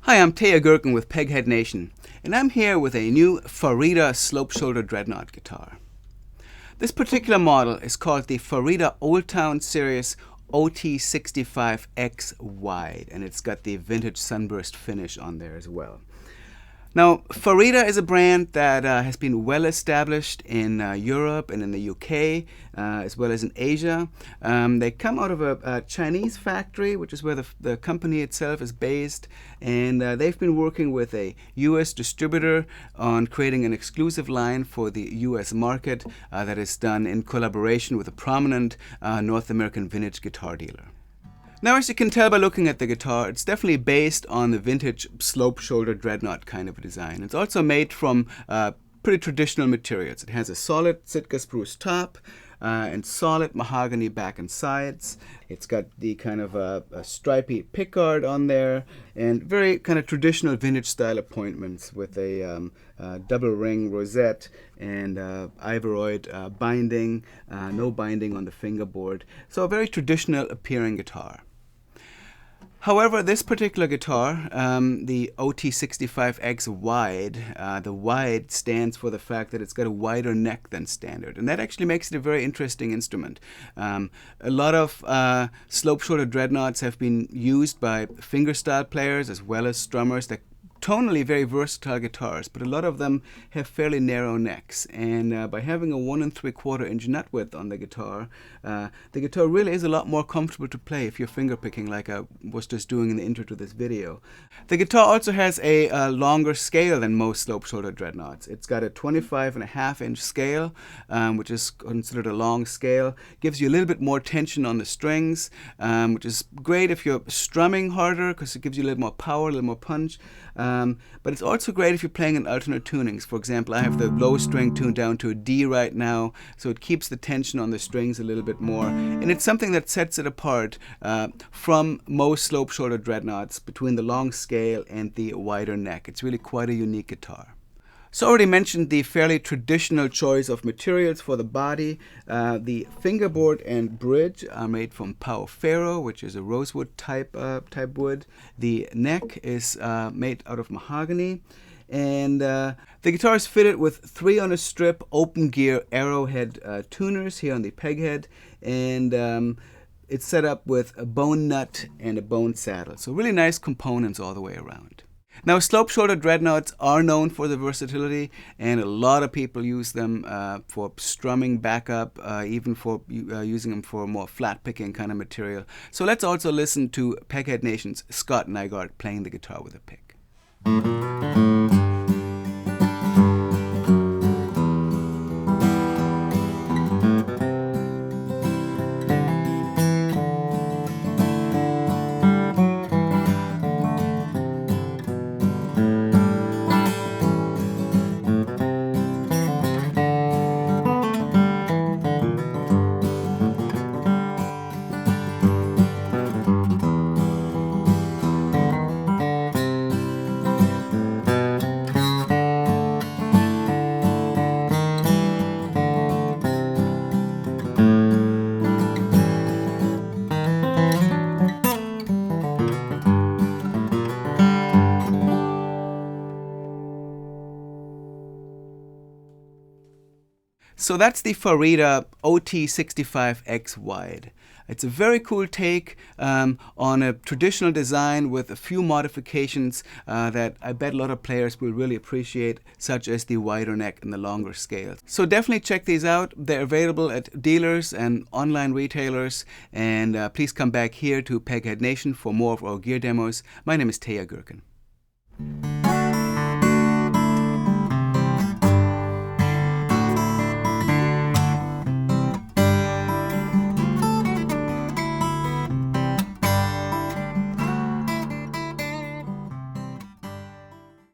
Hi, I'm Teja Gerken with Peghead Nation, and I'm here with a new Farida slope-shoulder dreadnought guitar. This particular model is called the Farida Old Town Series OT-65X Wide, and it's got the vintage sunburst finish on there as well. Now, Farida is a brand that has been well established in Europe and in the UK, as well as in Asia. They come out of a Chinese factory, which is where the company itself is based, and they've been working with a US distributor on creating an exclusive line for the US market that is done in collaboration with a prominent North American vintage guitar dealer. Now, as you can tell by looking at the guitar, it's definitely based on the vintage slope-shoulder dreadnought kind of a design. It's also made from pretty traditional materials. It has a solid Sitka spruce top and solid mahogany back and sides. It's got the kind of a stripy pickguard on there and very kind of traditional vintage style appointments with a double ring rosette and ivoroid binding, no binding on the fingerboard. So a very traditional appearing guitar. However, this particular guitar, the OT-65X Wide, the wide stands for the fact that it's got a wider neck than standard. And that actually makes it a very interesting instrument. A lot of slope-shoulder dreadnoughts have been used by fingerstyle players as well as strummers. They're tonally very versatile guitars, but a lot of them have fairly narrow necks, and by having a 1 3/4 inch nut width on the guitar really is a lot more comfortable to play if you're finger picking like I was just doing in the intro to this video. The guitar also has a longer scale than most slope-shoulder dreadnoughts. It's got a 25.5 inch scale, which is considered a long scale. Gives you a little bit more tension on the strings, which is great if you're strumming harder because it gives you a little more power, a little more punch. But it's also great if you're playing in alternate tunings. For example, I have the low string tuned down to a D right now, so it keeps the tension on the strings a little bit more. And it's something that sets it apart from most slope-shoulder dreadnoughts between the long scale and the wider neck. It's really quite a unique guitar. So I already mentioned the fairly traditional choice of materials for the body. The fingerboard and bridge are made from pau ferro, which is a rosewood type wood. The neck is made out of mahogany. And the guitar is fitted with 3 on a strip open gear arrowhead tuners here on the peghead. And it's set up with a bone nut and a bone saddle. So really nice components all the way around. Now, slope-shoulder dreadnoughts are known for the versatility, and a lot of people use them for strumming backup, even for using them for more flat-picking kind of material. So let's also listen to Peghead Nation's Scott Nygaard playing the guitar with a pick. So that's the Farida OT-65X Wide. It's a very cool take on a traditional design with a few modifications that I bet a lot of players will really appreciate, such as the wider neck and the longer scale. So definitely check these out. They're available at dealers and online retailers. And please come back here to Peghead Nation for more of our gear demos. My name is Teja Gerken.